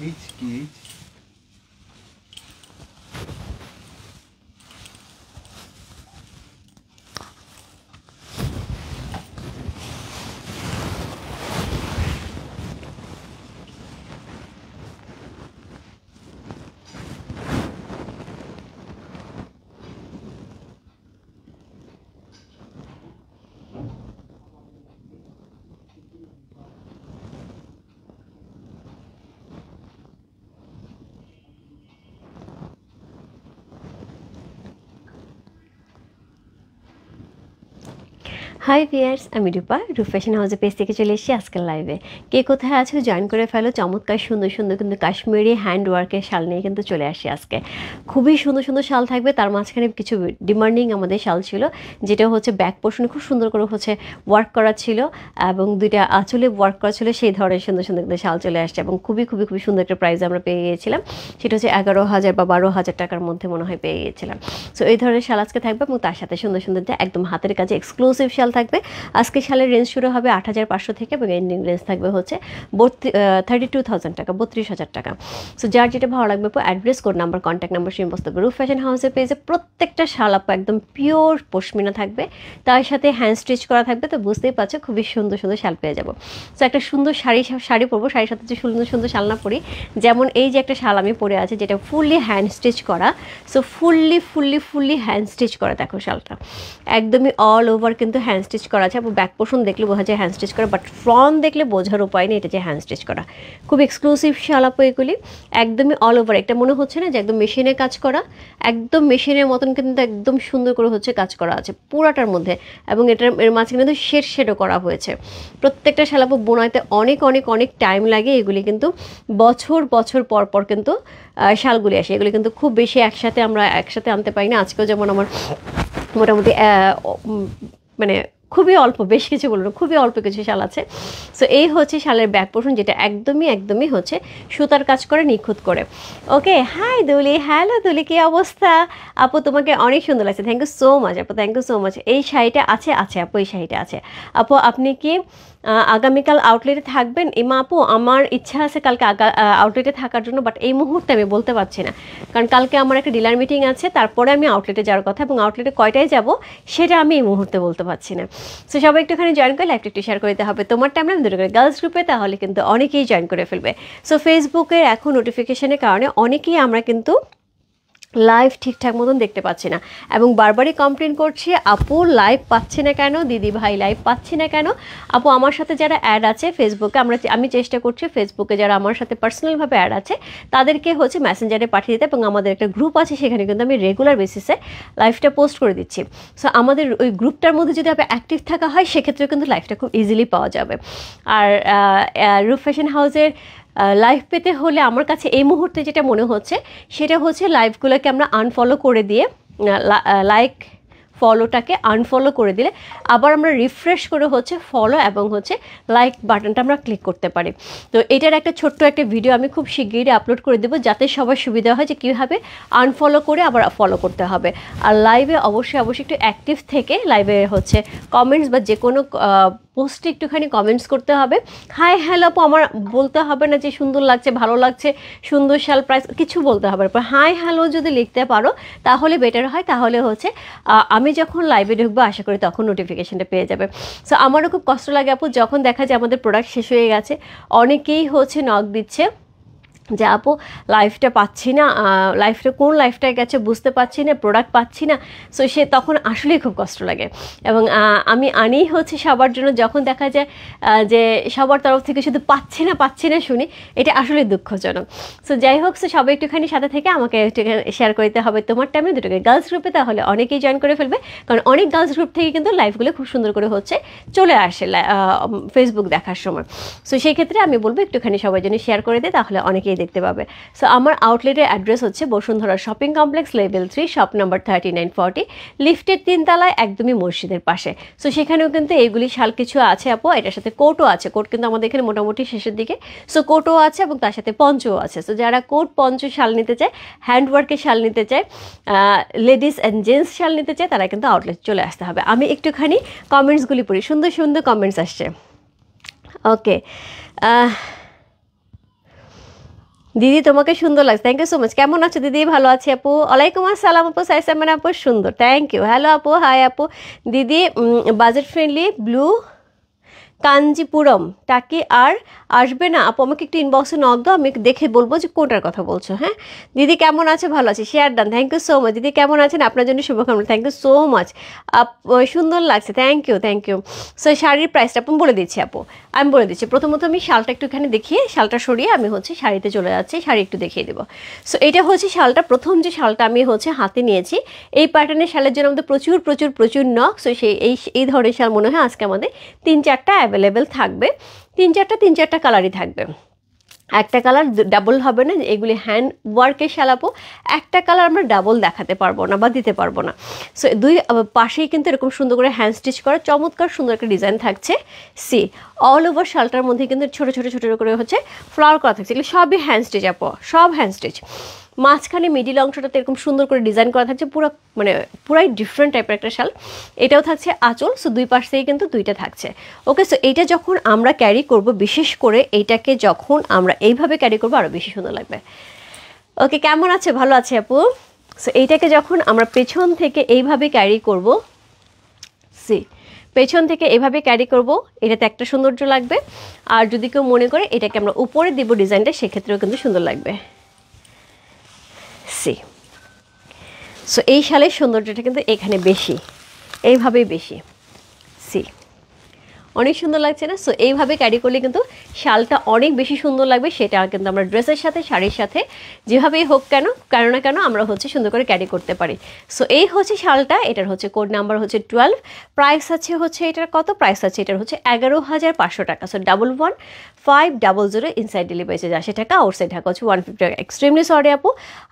Each. High viewers, আমি রূপা fashion হাউসের page থেকে চলে এসেছি আজকের লাইভে। কে কোথায় আছো জয়েন করে ফেলো। চমৎকার সুন্দর সুন্দর কিন্তু কাশ্মীরি হ্যান্ড ওয়ার্কের শাল নিয়ে কিন্তু চলে আসি আজকে। খুবই সুন্দর সুন্দর শাল থাকবে, তার মাঝখানে কিছু ডিমান্ডিং আমাদের শাল ছিল, যেটা হচ্ছে ব্যাক পোর্শনে খুব সুন্দর করে হচ্ছে ওয়ার্ক করা ছিল এবং দুইটা আঁচলে ওয়ার্ক করা ছিল। সেই ধরনের সুন্দর সুন্দর কিন্তু শাল চলে আসছে এবং খুবই খুবই খুবই সুন্দর একটা প্রাইস আমরা পেয়ে গিয়েছিলাম। সেটা হচ্ছে 11,000 বা 12,000 টাকার মধ্যে মনে হয় পেয়ে গিয়েছিলাম। সো এই ধরনের শাল আজকে থাকবে এবং তার সাথে সুন্দর সুন্দর একদম হাতের কাছে এক্সক্লুসিভ শাল থাকবে। আজকে শালের রেঞ্জ শুরু হবে 8,500 থেকে এবং এন্ডিং রেঞ্জ থাকবে হচ্ছে 32,000 টাকা, 32,000 টাকা। সো যার যেটা ভালো লাগবে address, code number, contact number সমস্ত রূপ ফ্যাশন হাউসের পেজে প্রত্যেকটা শাল আপু একদম পিওর পশমিনা থাকবে, তার সাথে হ্যান্ড স্টিচ করা থাকবে। তো বুঝতেই পারছো খুবই সুন্দর সুন্দর শাল পেয়ে যাবো। সো একটা সুন্দর শাড়ি পরবো, শাড়ির সাথে যে সুন্দর সুন্দর শাল না পরি, যেমন এই যে একটা শাল আমি পরে আছে যেটা ফুললি হ্যান্ড স্টিচ করা। সো ফুললি হ্যান্ড স্টিচ করা, দেখো শালটা একদমই অল ওভার কিন্তু হ্যান্ড স্টিচ করা আছে। ব্যাক পোর্শন দেখলে বোঝা যায় হ্যান্ড স্টিচ করা, বাট ফ্রন্ট দেখলে বোঝার উপায় নেই এটা যে হ্যান্ড স্টিচ করা। খুব এক্সক্লুসিভ শাল আপু এগুলি, একদমই অল ওভার। এটা মনে হচ্ছে না যে একদম মেশিনে কাজ করা, একদম মেশিনের মতন কিন্তু একদম সুন্দর করে হচ্ছে কাজ করা আছে পুরাটার মধ্যে। এবং এর মাঝখানে কিন্তু শেডও করা হয়েছে। প্রত্যেকটা শাল আপু বোনাইতে অনেক অনেক অনেক টাইম লাগে। এগুলি কিন্তু বছর বছর পর পর কিন্তু শালগুলি আসে। এগুলি কিন্তু খুব বেশি আমরা একসাথে আনতে পারি না। আজকেও যেমন আমার মোটামুটি মানে খুবই অল্প, বেশ কিছু বলবো, খুবই অল্প কিছু শাল আছে। সো এই হচ্ছে শালের ব্যাক পোর্শন, যেটা একদমই হচ্ছে সুতার কাজ করে নিখুঁত করে। ওকে, হাই দুলি, হ্যালো দুলি, কি অবস্থা আপু? তোমাকে অনেক সুন্দর লাগছে, থ্যাংক ইউ সো মাচ আপু, থ্যাংক ইউ সো মাচ। এই শাড়িটা আছে আপু, এই শাড়িটা আছে আপু। আপনি কি আগামীকাল আউটলেটে থাকবেন? ইমা আপু, আমার ইচ্ছা আছে কালকে আউটলেটে থাকার জন্য, বাট এই মুহূর্তে আমি বলতে পারছি না, কারণ কালকে আমার একটা ডিলার মিটিং আছে, তারপরে আমি আউটলেটে যাওয়ার কথা, এবং আউটলেটে কয়টায় যাব সেটা আমি এই মুহূর্তে বলতে পারছি না। সো সবাই একটুখানি জয়েন করে লাইভটা একটু শেয়ার করে দিতে হবে তোমার টাইম না দুটো করে গার্লস গ্রুপে, তাহলে কিন্তু অনেকেই জয়েন করে ফেলবে। সো ফেসবুকের এখন নোটিফিকেশনের কারণে অনেকেই আমরা কিন্তু লাইভ ঠিকঠাক মতন দেখতে পাচ্ছি না, এবং বারবারই কমপ্লেন করছি আপু লাইভ পাচ্ছি না কেন, দিদি ভাই লাইভ পাচ্ছি না কেন। আপু আমার সাথে যারা অ্যাড আছে ফেসবুকে, আমি চেষ্টা করছি ফেসবুকে যারা আমার সাথে পার্সোনালভাবে অ্যাড আছে তাদেরকে হচ্ছে মেসেঞ্জারে পাঠিয়ে দিতে, এবং আমাদের একটা গ্রুপ আছে সেখানে কিন্তু আমি রেগুলার বেসিসে লাইভটা পোস্ট করে দিচ্ছি। সো আমাদের ওই গ্রুপটার মধ্যে যদি আপনি অ্যাক্টিভ থাকা হয় সেক্ষেত্রে কিন্তু লাইভটা খুব ইজিলি পাওয়া যাবে। আর রূপ ফ্যাশন হাউসের লাইভ পেতে হলে আমার কাছে এই মুহূর্তে যেটা মনে হচ্ছে সেটা হচ্ছে লাইভগুলোকে আমরা আনফলো করে দিয়ে লাইক ফলোটাকে আনফলো করে দিলে আবার আমরা রিফ্রেশ করে হচ্ছে ফলো এবং হচ্ছে লাইক বাটনটা আমরা ক্লিক করতে পারি। তো এটার একটা ছোট্ট একটা ভিডিও আমি খুব শিগগিরই আপলোড করে দেবো, যাতে সবার সুবিধা হয় যে কীভাবে আনফলো করে আবার ফলো করতে হবে। আর লাইভে অবশ্যই একটু অ্যাক্টিভ থেকে লাইভে হচ্ছে কমেন্টস বা যে কোনো পোস্টে একটুখানি কমেন্টস করতে হবে। হাই হ্যালো আপু, আমার বলতে হবে না যে সুন্দর লাগছে, ভালো লাগছে, সুন্দর শাল, প্রাইস, কিছু বলতে হবে না। হাই হ্যালো যদি লিখতে পারো তাহলে বেটার হয়, তাহলে হচ্ছে আমি যখন লাইভে ঢুকবো আশা করি তখন নোটিফিকেশনটা পেয়ে যাবে। সো আমারও খুব কষ্ট লাগে আপু যখন দেখা যায় আমাদের প্রোডাক্ট শেষ হয়ে গেছে, অনেকেই হচ্ছে নক দিচ্ছে যে আপু লাইফটা পাচ্ছি না, লাইফটা কোন লাইফটায় গেছে বুঝতে পারছি না, প্রোডাক্ট পাচ্ছি না। সো সে তখন আসলেই খুব কষ্ট লাগে, এবং আমি আনি হচ্ছে সবার জন্য, যখন দেখা যায় যে সবার তরফ থেকে শুধু পাচ্ছি না শুনি, এটা আসলে দুঃখজনক। সো যাই হোক, সো সবাই একটুখানি সাথে থেকে আমাকে একটুখানি শেয়ার করে দিতে হবে তোমার টাইমে দুটোকে গার্লস গ্রুপে, তাহলে অনেকেই জয়েন করে ফেলবে, কারণ অনেক গার্লস গ্রুপ থেকে কিন্তু লাইভগুলো খুব সুন্দর করে হচ্ছে চলে আসে ফেসবুক দেখার সময়। সো সেই ক্ষেত্রে আমি বলবো একটুখানি সবাই জন্য শেয়ার করে দিই, তাহলে অনেকেই দেখতে পাবে। সো আমার আউটলেটের অ্যাড্রেস হচ্ছে Bashundhara shopping complex level 3, shop number 3940, লিফটের 3 তলায়, একদমই মসজিদের পাশে। সো সেখানেও কিন্তু এইগুলি শাল কিছু আছে আপু, এটার সাথে কোটও আছে। কোট কিন্তু আমাদের এখানে মোটামুটি শেষের দিকে, সো কোটও আছে এবং তার সাথে পঞ্চও আছে। সো যারা কোট পঞ্চ শাল নিতে চায়, হ্যান্ডওয়ার্কের শাল নিতে চায়, লেডিস অ্যান্ড জেন্টস শাল নিতে চায়, তারা কিন্তু আউটলেট চলে আসতে হবে। আমি একটুখানি কমেন্টসগুলি পড়ি, সুন্দর সুন্দর কমেন্টস আসছে। ওকে, দিদি তোমাকে সুন্দর লাগছে, থ্যাংক ইউ সো মাচ। কেমন আছো দিদি? ভালো আছি আপু। ওয়ালাইকুম আসসালাম আপু, সাইসামান আপু সুন্দর, থ্যাংক ইউ। হ্যালো আপু, হাই আপু। দিদি বাজেট ফ্রেন্ডলি ব্লু কাঞ্জিপুরমটা কি আর আসবে না আপু? আমাকে একটু ইনবক্সে নক দাও, আমি দেখে বলবো যে কোনটার কথা বলছো। হ্যাঁ দিদি কেমন আছে? ভালো আছে, share done, thank you so much. দিদি কেমন আছেন? আপনার জন্য শুভকামনা, থ্যাংক ইউ সো মাচ। সুন্দর লাগছে, thank you thank you. So শাড়ির প্রাইসটা আপু বলে দিচ্ছি আপু, আমি বলে দিচ্ছি। প্রথমত আমি শালটা একটুখানি দেখিয়ে, শালটা সরিয়ে আমি হচ্ছে শাড়িতে চলে যাচ্ছি, শাড়ি একটু দেখিয়ে দেবো। সো এটা হচ্ছে শালটা, প্রথম যে শালটা আমি হচ্ছে হাতে নিয়েছি, এই প্যাটার্নের শালের জন্য আমাদের প্রচুর প্রচুর প্রচুর নক। সো সেই এই ধরনের শাল মনে হয় আজকে আমাদের 3-4টা অ্যাভেলেবেল থাকবে, 3-4টা কালারই থাকবে। একটা কালার ডাবল হবে না, এগুলি হ্যান্ড ওয়ার্কের শালাপো, একটা কালার আমরা ডাবল দেখাতে পারবো না বা দিতে পারবো না। সো দুই পাশেই কিন্তু এরকম সুন্দর করে হ্যান্ড স্টিচ করা চমৎকার সুন্দর একটা ডিজাইন থাকছে। সি অল ওভার শালটার মধ্যে কিন্তু ছোটো ছোটো ছোটো করে হচ্ছে ফ্লাওয়ার করা থাকছে, এগুলো সবই হ্যান্ড স্টিচ আপো, সব হ্যান্ড স্টিচ। মাঝখানে মিডিল অংশটাতে এরকম সুন্দর করে ডিজাইন করা থাকছে, পুরাই ডিফারেন্ট টাইপের একটা শাল। এটাও থাকছে আঁচল। সো দুই পাশ থেকে কিন্তু দুইটা থাকছে। ওকে, সো এইটা যখন আমরা ক্যারি করব, বিশেষ করে এইটাকে যখন আমরা এইভাবে ক্যারি করবো আরও বেশি সুন্দর লাগবে। ওকে, কেমন আছে? ভালো আছে আপু। সো এইটাকে যখন আমরা পেছন থেকে এইভাবে ক্যারি করব, পেছন থেকে এভাবে ক্যারি করব, এটাতে একটা সৌন্দর্য লাগবে। আর যদি কেউ মনে করে এটাকে আমরা উপরে দিব ডিজাইনটা, সেক্ষেত্রেও কিন্তু সুন্দর লাগবে। সো এই শালের সৌন্দর্যটা কিন্তু এখানে বেশি, এইভাবেই বেশি। অনেক সুন্দর লাগছে না? সো এইভাবে ক্যারি করলে কিন্তু শালটা অনেক বেশি সুন্দর লাগবে। সেটা কিন্তু আমরা ড্রেসের সাথে, শাড়ির সাথে যেভাবেই হোক কেন না কেন আমরা হচ্ছে সুন্দর করে ক্যারি করতে পারি। সো এই হচ্ছে শালটা, এটার হচ্ছে কোড নাম্বার হচ্ছে 12। প্রাইস আছে হচ্ছে এটার কত? প্রাইস আছে এটার হচ্ছে 11,500 টাকা। সো 11,500 ইনসাইড ডেলিভারি চার্জ 80 টাকা, আউটসাইড ঢাকা হচ্ছে 150 টাকা। এক্সট্রিমলি সরি আপু,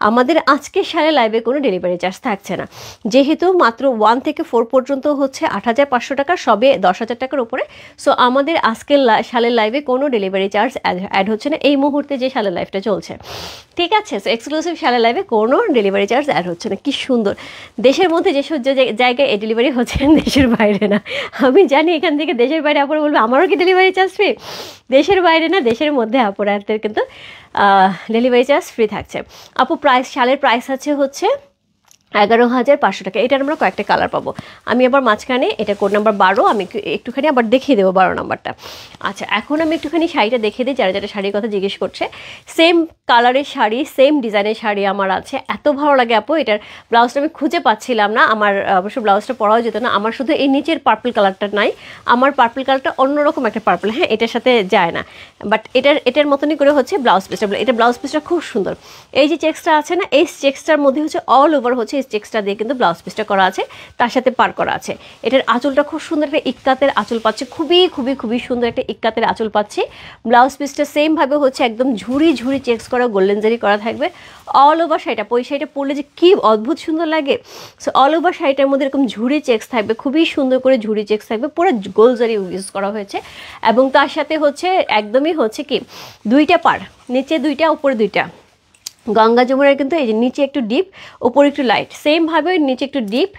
আমাদের আজকে শালে লাইভে কোনো ডেলিভারি চার্জ থাকছে না, যেহেতু মাত্র 1 থেকে 4 পর্যন্ত হচ্ছে 8,500 টাকা, সবে 10,000 টাকার উপরে। সো আমাদের আজকের শালের লাইভে কোনো ডেলিভারি চার্জ অ্যাড হচ্ছে না, এই মুহূর্তে যে শালের লাইভটা চলছে, ঠিক আছে? সো এক্সক্লুসিভ শালের লাইভে কোনো ডেলিভারি চার্জ অ্যাড হচ্ছে না। কি সুন্দর, দেশের মধ্যে যেসব জায়গায় এই ডেলিভারি হচ্ছে, দেশের বাইরে না। আমি জানি এখান থেকে দেশের বাইরে আপুরা বলবে আমারও কি ডেলিভারি চার্জ ফ্রি? দেশের বাইরে না, দেশের মধ্যে আপুরাদের কিন্তু ডেলিভারি চার্জ ফ্রি থাকছে। আপু প্রাইস, শালের প্রাইস আছে হচ্ছে 11,500 টাকা। এটার আমরা কয়েকটা কালার পাবো। আমি আবার মাঝখানে, এটা কোড নাম্বার 12, আমি একটুখানি আবার দেখিয়ে দেবো 12 নাম্বারটা। আচ্ছা, এখন আমি একটুখানি শাড়িটা দেখিয়ে দিই, যারা শাড়ির কথা জিজ্ঞেস করছে। সেম কালারের শাড়ি, সেম ডিজাইনের শাড়ি আমার আছে, এত ভালো লাগে আপু। এটার ব্লাউজটা আমি খুঁজে পাচ্ছিলাম না, আমার অবশ্য ব্লাউজটা পরাও যেত না আমার, শুধু এই নিচের পার্পল কালারটা নাই, আমার পার্পল কালারটা অন্যরকম একটা পার্পল, হ্যাঁ এটার সাথে যায় না, বাট এটার মতনই করে হচ্ছে ব্লাউজ পিসটা। এটা ব্লাউজ পিসটা খুব সুন্দর। এই যে চেক্সটা আছে না, এই চেক্সটার মধ্যে হচ্ছে অল ওভার হচ্ছে চেক্সটা দিয়ে কিন্তু ব্লাউজ পিসটা করা আছে, তার সাথে পার করা আছে। এটার আঁচলটা খুব সুন্দর একটা ইক্কাতের আঁচল পাচ্ছে, খুবই খুবই খুবই সুন্দর একটা ইক্কাতের আঁচল পাচ্ছি। ব্লাউজ পিসটা সেমভাবে হচ্ছে একদম ঝুড়ি ঝুড়ি চেক্স করা, গোল্ডেন জারি করা থাকবে অল ওভার শাড়িটা। ওই শাড়িটা পরলে যে কী অদ্ভুত সুন্দর লাগে। সো অল ওভার শাড়িটার মধ্যে এরকম ঝুড়ি চেক্স থাকবে, খুবই সুন্দর করে ঝুড়ি চেক্স থাকবে, পুরো গোল জারি ইউজ করা হয়েছে। এবং তার সাথে হচ্ছে একদমই হচ্ছে কি দুইটা পার, নিচে দুইটা উপরে দুইটা, গঙ্গা যমুনার কিন্তু এই যে নিচে একটু ডিপ, উপরে একটু লাইট, সেমভাবে নিচে একটু ডিপ,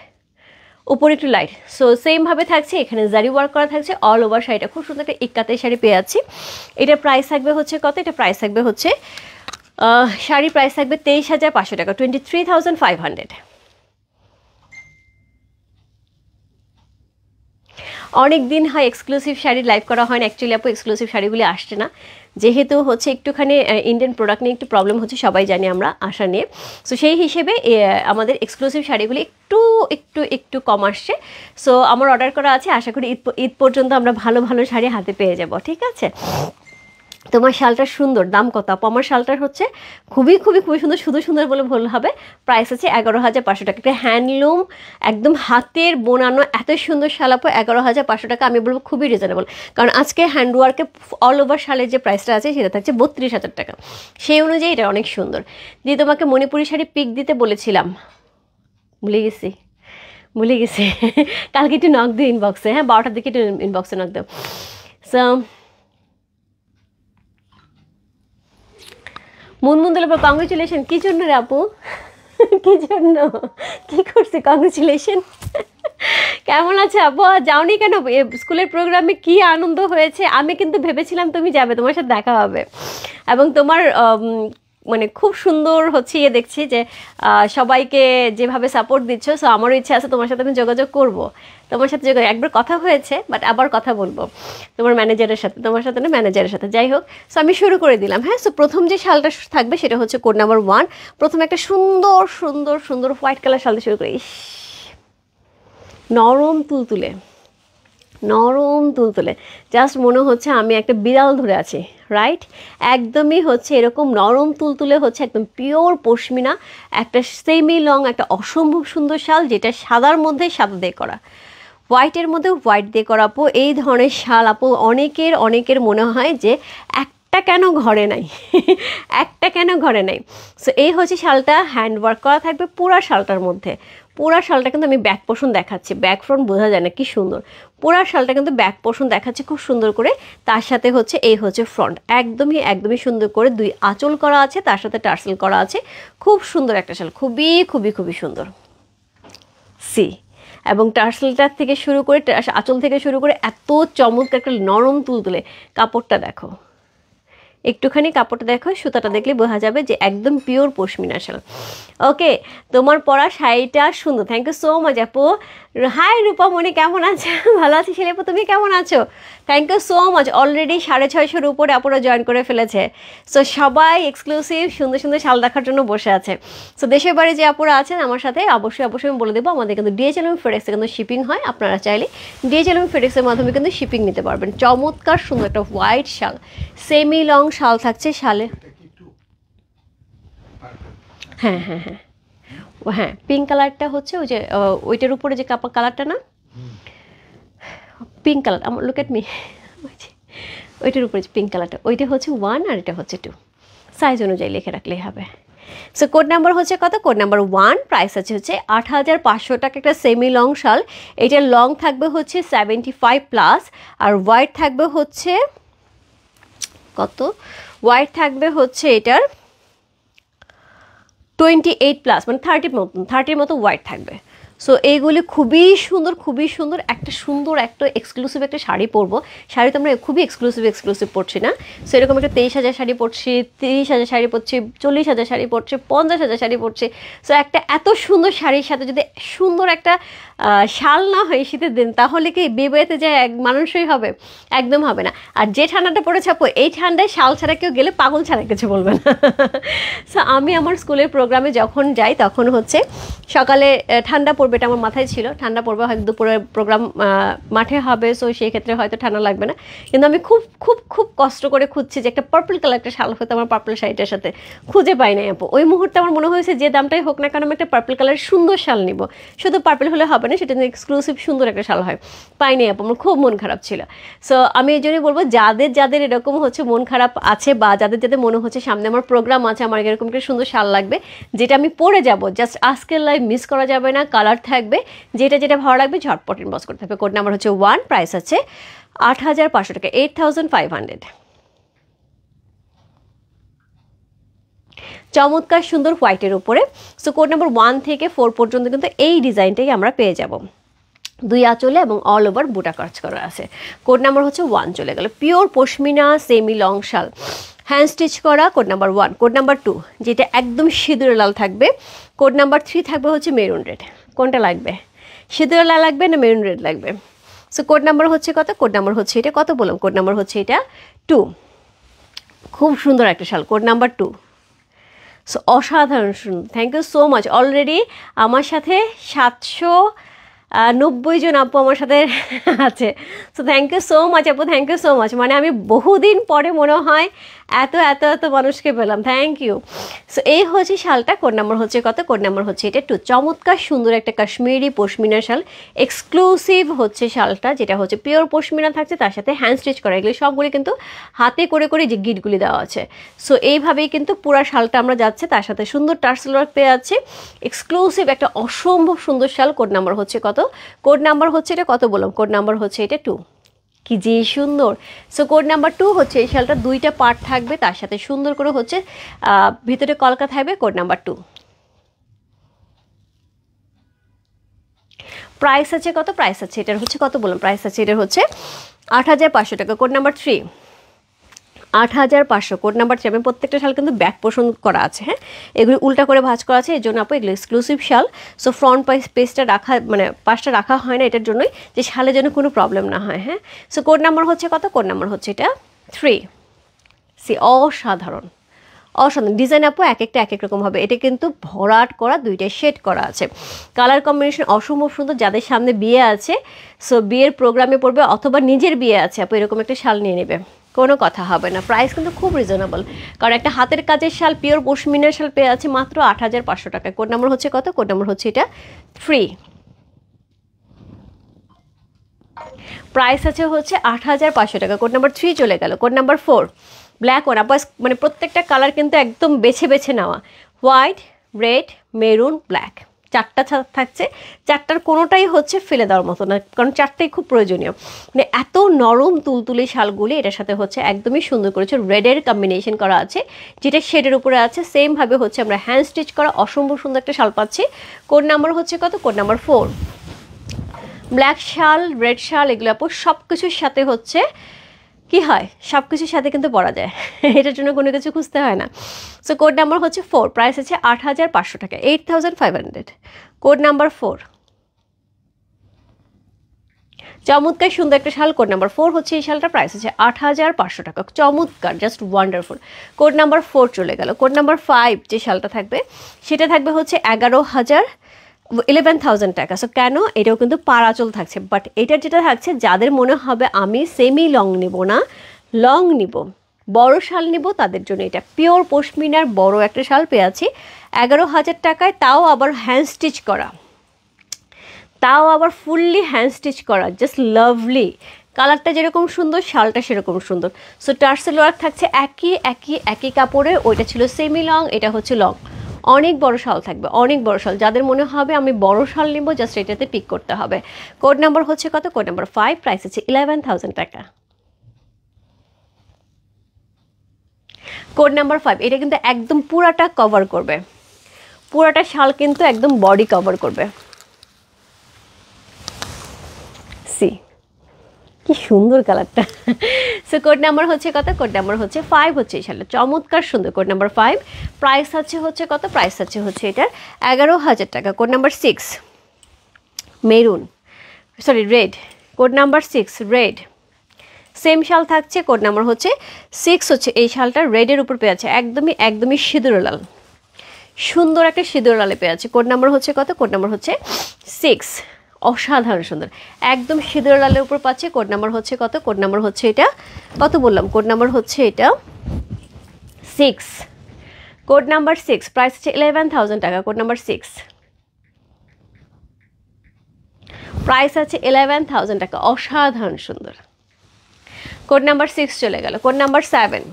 উপরে একটু লাইট। সো সেমভাবে থাকছে, এখানে জারি ওয়ার্ক করা থাকছে অল ওভার শাড়িটা। খুব সুন্দর একটা ইক্কাতের শাড়ি পেয়ে যাচ্ছি। এটার প্রাইস থাকবে হচ্ছে কত? এটা প্রাইস থাকবে হচ্ছে শাড়ির প্রাইস থাকবে 23,500 টাকা, 23,500। অনেক দিন হয় এক্সক্লুসিভ শাড়ি লাইভ করা হয় না, অ্যাকচুয়ালি আপু এক্সক্লুসিভ শাড়িগুলি আসছে না, যেহেতু হচ্ছে একটুখানি ইন্ডিয়ান প্রোডাক্ট নিয়ে একটু প্রবলেম হচ্ছে, সবাই জানি আমরা আশা নিয়ে। সো সেই হিসেবে আমাদের এক্সক্লুসিভ শাড়িগুলি একটু একটু একটু কম আসছে। সো আমার অর্ডার করা আছে, আশা করি ঈদ পর্যন্ত আমরা ভালো ভালো শাড়ি হাতে পেয়ে যাব, ঠিক আছে? তোমার শালটা সুন্দর, দাম কত আপু? আমার শালটার হচ্ছে খুবই খুবই খুবই সুন্দর, শুধু সুন্দর বলে ভুল হবে। প্রাইস আছে 11,500 টাকা। একটা হ্যান্ডলুম একদম হাতের বোনানো এত সুন্দর শাল আপু, 11,500 টাকা আমি বলবো খুবই রিজনেবল। কারণ আজকে হ্যান্ডওয়ার্কে অল ওভার শালের যে প্রাইসটা আছে সেটা থাকছে 32,000 টাকা, সেই অনুযায়ী এটা অনেক সুন্দর। দিয়ে তোমাকে মণিপুরি শাড়ি পিক দিতে বলেছিলাম, ভুলে গেছি কালকে একটু নক দিও ইনবক্সে, হ্যাঁ 12টার দিকে একটু ইনবক্সে নক দাও। সো মুনমুন পর কংগ্রেচুলেশন। কী জন্য রে আপু? কী জন্য, কী করছে? কংগ্রেচুলেশন। কেমন আছে আপু? যাওনি কেন? স্কুলের প্রোগ্রামে কি আনন্দ হয়েছে। আমি কিন্তু ভেবেছিলাম তুমি যাবে, তোমার সাথে দেখা হবে, এবং তোমার মানে খুব সুন্দর হচ্ছে দেখছি যে সবাইকে যেভাবে সাপোর্ট দিচ্ছ, সো আমারও ইচ্ছা আছে তোমার সাথে আমি যোগাযোগ করব, তোমার সাথে একবার কথা হয়েছে, বাট আবার কথা বলবো তোমার ম্যানেজারের সাথে, তোমার সাথে না ম্যানেজারের সাথে, যাই হোক। সো আমি শুরু করে দিলাম। হ্যাঁ, সো প্রথম যে শালটা থাকবে সেটা হচ্ছে কোড নাম্বার 1। প্রথমে একটা সুন্দর সুন্দর সুন্দর হোয়াইট কালার শাল দিয়ে শুরু করি। নরম তুলতুলে, নরম তুলতুলে, জাস্ট মনে হচ্ছে আমি একটা বিড়াল ধরে আছি, রাইট? একদমই হচ্ছে এরকম নরম তুলতুলে, হচ্ছে একদম পিওর পশমিনা, একটা সেমি লং, একটা অসম্ভব সুন্দর শাল, যেটা সাদার মধ্যে সাদা দিয়ে করা, হোয়াইটের মধ্যে হোয়াইট দিয়ে করা। আপু এই ধরনের শাল আপু অনেকের মনে হয় যে একটা কেন ঘরে নাই একটা কেন ঘরে নাই। সো এই হচ্ছে শালটা, হ্যান্ড ওয়ার্ক করা থাকবে পুরা শালটার মধ্যে। পুরা শালটা কিন্তু আমি ব্যাক পোর্শন দেখাচ্ছি, ব্যাক ফ্রন্ট বোঝা যায় না, কি সুন্দর। পুরা শালটা কিন্তু ব্যাক পোর্শন দেখাচ্ছি খুব সুন্দর করে, তার সাথে হচ্ছে এই হচ্ছে ফ্রন্ট, একদমই সুন্দর করে 2 আঁচল করা আছে, তার সাথে টার্সেল করা আছে। খুব সুন্দর একটা শাল, খুবই সুন্দর। সি এবং টার্সেলটার থেকে শুরু করে আঁচল থেকে শুরু করে এত চমৎকার একটা নরম তুলতুলে। কাপড়টা দেখো, একটুখানি কাপড়টা দেখো, সুতাটা দেখলে বোঝা যাবে যে একদম পিওর পশমিনা শাল। ওকে, তোমার পরা শাড়িটা সুন্দর, থ্যাংক ইউ সো মাচ আপু। হাই রূপামণি, কেমন আছো? ভালো আছি শিলাপু, তুমি কেমন আছো? Thank you so much. Already 650-এর উপরে আপুরা জয়েন করে ফেলেছে। সো সবাই এক্সক্লুসিভ সুন্দর সুন্দর শাল দেখার জন্য বসে আছে। সো দেশের বাড়ি যে আপুরা আছেন আমার সাথে, অবশ্যই আমি বলে দেবো, আমাদের কিন্তু DHL এবং ফেডেক্সে কিন্তু শিপিং হয়। আপনারা চাইলে DHL এবং ফেডেক্সের মাধ্যমে কিন্তু শিপিং নিতে পারবেন। চমৎকার সুন্দর একটা হোয়াইট শাল, সেমি লং শাল থাকছে শালে। হ্যাঁ, পিঙ্ক কালারটা হচ্ছে ওই যে ওইটার উপরে যে কাপড় কালারটা না, পিঙ্ক কালার, আমার লুক এট মি, ওইটার উপরে যে পিঙ্ক কালারটা, ওইটা হচ্ছে 1 আর এটা হচ্ছে 2, সাইজ অনুযায়ী লিখে রাখলেই হবে। সো কোড নাম্বার হচ্ছে কত? কোড নাম্বার 1, প্রাইস আছে হচ্ছে 8,500 টাকা। একটা সেমি লং শাল, এটার লং থাকবে হচ্ছে 75+, আর ওয়াইড থাকবে হচ্ছে কত? ওয়াইড থাকবে হচ্ছে এটার 28+, মানে 30-র মতো ওয়াইড থাকবে। সো এইগুলি খুবই সুন্দর, একটা এক্সক্লুসিভ একটা শাড়ি পরবো। শাড়ি তো আমরা খুবই এক্সক্লুসিভ পরছি না। সো এরকম একটা 23,000 শাড়ি পরছি, 30,000 শাড়ি পরছি, 40,000 শাড়ি পরছি, 50,000 শাড়ি পরছি। সো একটা এত সুন্দর শাড়ির সাথে যদি সুন্দর একটা শাল না হয় শীতের দিন, তাহলে কি বিয়েবাড়িতে যায় এক মানুষই হবে? একদম হবে না। আর যে ঠান্ডাটা পড়েছে আপু, এই ঠান্ডায় শাল ছাড়া কেউ গেলে পাগল ছাড়া কিছু বলবে না। সো আমি আমার স্কুলের প্রোগ্রামে যখন যাই, তখন হচ্ছে সকালে ঠান্ডা পড়বে, এটা আমার মাথায় ছিল, ঠান্ডা পড়বে, হয়তো দুপুরের প্রোগ্রাম মাঠে হবে, সো সেই ক্ষেত্রে হয়তো ঠান্ডা লাগবে না। কিন্তু আমি খুব কষ্ট করে খুঁজছি যে একটা পার্পল কালার একটা শাল হয়তো আমার পার্পল শাড়িটার সাথে, খুঁজে পাই নাই আপু। ওই মুহূর্তে আমার মনে হয়েছে যে দামটাই হোক না কেন, আমি একটা পার্পল কালারের সুন্দর শাল নিব। শুধু পার্পল হলে হবে না, সেটা এক্সক্লুসিভ সুন্দর একটা শাল হয়, পাইনি আপু, আমার খুব মন খারাপ ছিল। সো আমি এই জন্যই বলবো, যাদের এরকম হচ্ছে মন খারাপ আছে, বা যাদের মনে হচ্ছে সামনে আমার প্রোগ্রাম আছে, আমার এরকম একটা সুন্দর শাল লাগবে যেটা আমি পরে যাব, জাস্ট আজকের লাইভ মিস করা যাবে না, কালার থাকবে, যেটা ভালো লাগবে ঝটপট ইনবক্স করতে হবে। কোড নাম্বার হচ্ছে 1, প্রাইস আছে 8,500 টাকা, 8,500। চমৎকার সুন্দর হোয়াইটের উপরে। সো কোড নাম্বার 1 থেকে 4 পর্যন্ত কিন্তু এই ডিজাইনটাই আমরা পেয়ে যাব। 2 আঁচলে এবং অল ওভার বুটা কাজ করা আছে। কোড নাম্বার হচ্ছে 1 চলে গেল। পিওর পশমিনা সেমি লং শাল, হ্যান্ড স্টিচ করা। Code number 1। কোড নাম্বার 2 যেটা একদম সিঁদুরে লাল থাকবে। কোড নাম্বার 3 থাকবে হচ্ছে মেরুন রেড। কোনটা লাগবে? সিঁদুরে লাল লাগবে না মেরুন রেড লাগবে? সো কোড নাম্বার হচ্ছে কত? কোড নাম্বার হচ্ছে এটা, কত বললাম? কোড নাম্বার হচ্ছে এটা 2। খুব সুন্দর একটা শাল, কোড নাম্বার 2। সো অসাধারণ সুন্দর, thank you so much. Already আমার সাথে 790 জন আপু আমার সাথে আছে। So thank you so much আপু, থ্যাংক ইউ সো মাচ। মানে আমি বহুদিন পরে মনে হয় এত মানুষকে পেলাম, থ্যাংক ইউ। সো এই হচ্ছে শালটা। কোড নাম্বার হচ্ছে কত? কোড নাম্বার হচ্ছে এটা 2। চমৎকার সুন্দর একটা কাশ্মীরি পশমিনা শাল, এক্সক্লুসিভ হচ্ছে শালটা, যেটা হচ্ছে পিওর পশমিনা থাকছে, তার সাথে হ্যান্ড স্টিচ করা। এগুলো সবগুলি কিন্তু হাতে করে যে গিটগুলি দেওয়া আছে। সো এইভাবেই কিন্তু পুরো শালটা আমরা যাচ্ছে, তার সাথে সুন্দর টার্সেল ওয়ার্ক পেয়ে যাচ্ছে, এক্সক্লুসিভ একটা অসম্ভব সুন্দর শাল। কোড নাম্বার হচ্ছে কত? কোড নাম্বার হচ্ছে এটা, কত বললাম? কোড নাম্বার হচ্ছে এটা 2। কি যে সুন্দর। সো কোড নাম্বার 2 হচ্ছে এই শালটা, 2টা পার্ট থাকবে, তার সাথে সুন্দর করে হচ্ছে ভিতরে কলকা থাকবে। Code number 2। প্রাইস আছে কত? প্রাইস আছে এটার হচ্ছে কত বললাম? প্রাইস আছে এটার হচ্ছে 8,500 টাকা। Code number 3। 8,500 code number 3। আমি প্রত্যেকটা শাল কিন্তু ব্যাক পোর্শন করা আছে, হ্যাঁ, এগুলি উল্টা করে ভাঁজ করা আছে, এর জন্য আপু এগুলো এক্সক্লুসিভ শাল। সো ফ্রন্ট পেজটা রাখা মানে পাশটা রাখা হয় না এটার জন্যই, যে শালের জন্য কোনো প্রবলেম না হয়, হ্যাঁ। সো কোড নাম্বার হচ্ছে কত? কোড নাম্বার হচ্ছে এটা 3। সি অসাধারণ অসাধারণ ডিজাইন আপু, এক একটা এক এক রকম হবে। এটা কিন্তু ভরাট করা, দুইটা শেড করা আছে, কালার কম্বিনেশন অসম্ভব সুন্দর। যাদের সামনে বিয়ে আছে, সো বিয়ের প্রোগ্রামে পড়বে অথবা নিজের বিয়ে আছে আপু, এরকম একটা শাল নিয়ে নেবে, কোনো কথা হবে না। প্রাইস কিন্তু খুব রিজনেবল, কারণ একটা হাতের কাজের শাল, পিওর পশমিনার শাল পেয়ে আছে মাত্র 8,500 টাকায়। কোড নাম্বার হচ্ছে কত? কোড নাম্বার হচ্ছে এটা 3। প্রাইস আছে হচ্ছে 8,500 টাকা। কোড নাম্বার 3 চলে গেল। কোড নাম্বার 4 ব্ল্যাক ওয়ান আপা, মানে প্রত্যেকটা কালার কিন্তু একদম বেছে বেছে নেওয়া, হোয়াইট, রেড, মেরুন, ব্ল্যাক, 4টা থাকছে। 4টার কোনোটাই হচ্ছে ফেলে দেওয়ার মতো না, কারণ 4টাই খুব প্রয়োজনীয়। মানে এত নরম তুলতুলে শালগুলি, এটার সাথে হচ্ছে একদমই সুন্দর করেছে, রেডের কম্বিনেশন করা আছে, যেটা শেডের উপরে আছে। সেমভাবে হচ্ছে আমরা হ্যান্ড স্টিচ করা অসম্ভব সুন্দর একটা শাল পাচ্ছি। কোড নাম্বার হচ্ছে কত? Code number 4। ব্ল্যাক শাল, রেড শাল, এগুলো আপু সব কিছুর সাথে হচ্ছে কি হয়, সব কিছুর সাথে কিন্তু পরা যায়, এটার জন্য কোনো কিছু খুঁজতে হয় না। সো কোড নাম্বার হচ্ছে 4, প্রাইস আছে 8,500 টাকা, 8,500। কোড নাম্বার 4 চমৎকার সুন্দর একটা শাল। কোড নাম্বার 4 হচ্ছে এই শালটা, প্রাইস আছে 8,500 টাকা, চমৎকার, জাস্ট ওয়ান্ডারফুল। কোড নাম্বার 4 চলে গেল। কোড নাম্বার 5 যে শালটা থাকবে, সেটা থাকবে হচ্ছে 11,000 টাকা। সো কেন? এটাও কিন্তু পারাচল থাকছে, বাট এটার যেটা থাকছে, যাদের মনে হবে আমি সেমি লং নিব না, লং নিব, বড় শাল নিব, তাদের জন্য এটা পিওর পশমিনার বড় একটা শাল পেয়ে আছি 11,000 টাকায়, তাও আবার হ্যান্ড স্টিচ করা, তাও আবার ফুললি হ্যান্ড স্টিচ করা, জাস্ট লাভলি। কালারটা যেরকম সুন্দর, শালটা সেরকম সুন্দর। সো টার্সেল ওয়ার্ক থাকছে একই কাপড়ে, ওইটা ছিল সেমি লং, এটা হচ্ছে লং। অনেক বড় শাল থাকবে, অনেক বড় শাল। যাদের মনে হবে আমি বড় শাল নিব, জাস্ট এটাতে পিক করতে হবে। কোড নাম্বার হচ্ছে কত? কোড নাম্বার 5, প্রাইস হচ্ছে 11,000 টাকা। কোড নাম্বার 5, এটা কিন্তু একদম পুরাটা কভার করবে, পুরাটা শাল কিন্তু একদম বডি কভার করবে। সি কি সুন্দর কালারটা। সো কোড নাম্বার হচ্ছে কত? কোড নাম্বার হচ্ছে 5 হচ্ছে এই শালটা, চমৎকার সুন্দর। কোড নাম্বার 5, প্রাইস হচ্ছে কত? প্রাইস হচ্ছে এটার 11,000 টাকা। Code number 6 maroon, sorry red. Code number 6 red, same শাল থাকছে। কোড নাম্বার হচ্ছে 6 হচ্ছে এই শালটা, রেডের উপর পেয়ে আছে, একদমই সিঁদুর লাল, সুন্দর একটা সিঁদুর লালে পেয়ে আছে। কোড নাম্বার হচ্ছে কত? কোড নাম্বার হচ্ছে 6, অসাধারণ সুন্দর, একদম সিঁদুর লালের উপর পাচ্ছে। কোড নাম্বার হচ্ছে কত? কোড নাম্বার হচ্ছে এটা কত বললাম? কোড নাম্বার হচ্ছে এটা 6। কোড নাম্বার 6, প্রাইস হচ্ছে 11,000 টাকা। কোড নাম্বার 6, প্রাইস আছে 11,000 টাকা, অসাধারণ সুন্দর। কোড নাম্বার 6 চলে গেল। Code number 7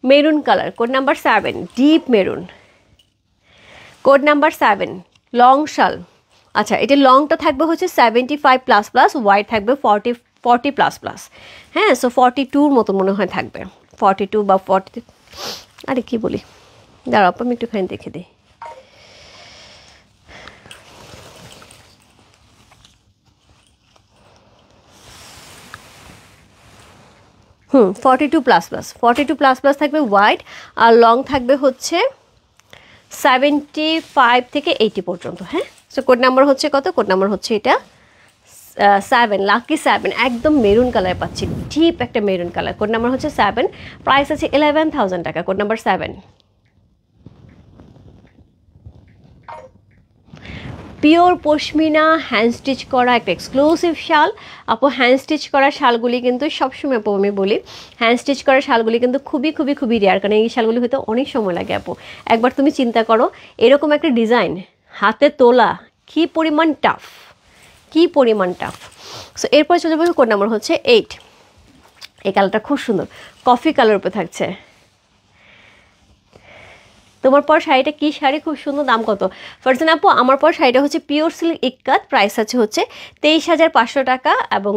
maroon colour. Code number 7 deep maroon. Code number 7 long শাল। আচ্ছা, এটা লংটা থাকবে হচ্ছে 75++, ওয়াইড থাকবে 40++। হ্যাঁ, সো 42 মতো মনে হয় থাকবে, 42 বা 40। আরে কি বলি, দাঁড়াও আমি একটুখানি দেখে দিই। 42++, থাকবে ওয়াইড, আর লং থাকবে হচ্ছে 75 থেকে 80 পর্যন্ত। হ্যাঁ, সো কোড নাম্বার হচ্ছে কত? কোড নাম্বার হচ্ছে এটা 7, লাকি 7, একদম মেরুন কালার পাচ্ছি, ডিপ একটা মেরুন কালার। কোড নাম্বার হচ্ছে 7, প্রাইস আছে 11,000 টাকা। Code number 7, pure pashmina hand stitch করা একটা এক্সক্লুসিভ শাল। আপু হ্যান্ড স্টিচ করা শালগুলি কিন্তু সবসময় আপু আমি বলি, হ্যান্ড স্টিচ করা শালগুলি কিন্তু খুবই রেয়ার, কারণ এই শালগুলি হয়তো অনেক সময় লাগে আপু। একবার তুমি চিন্তা করো, এরকম একটা ডিজাইন হাতে তোলা কি পরিমাণ টাফ, কি পরিমাণ টাফ। সো এরপর চলে যাবো, কোড নাম্বার হচ্ছে 8। এই কালারটা খুব সুন্দর, কফি কালার উপরে থাকছে। তোমার পর শাড়িটা কি শাড়ি, খুব সুন্দর, দাম কত? ফারজান আপু আমার পর শাড়িটা হচ্ছে পিওর সিল্ক ইক্কাত, প্রাইস আছে হচ্ছে 23,500 টাকা, এবং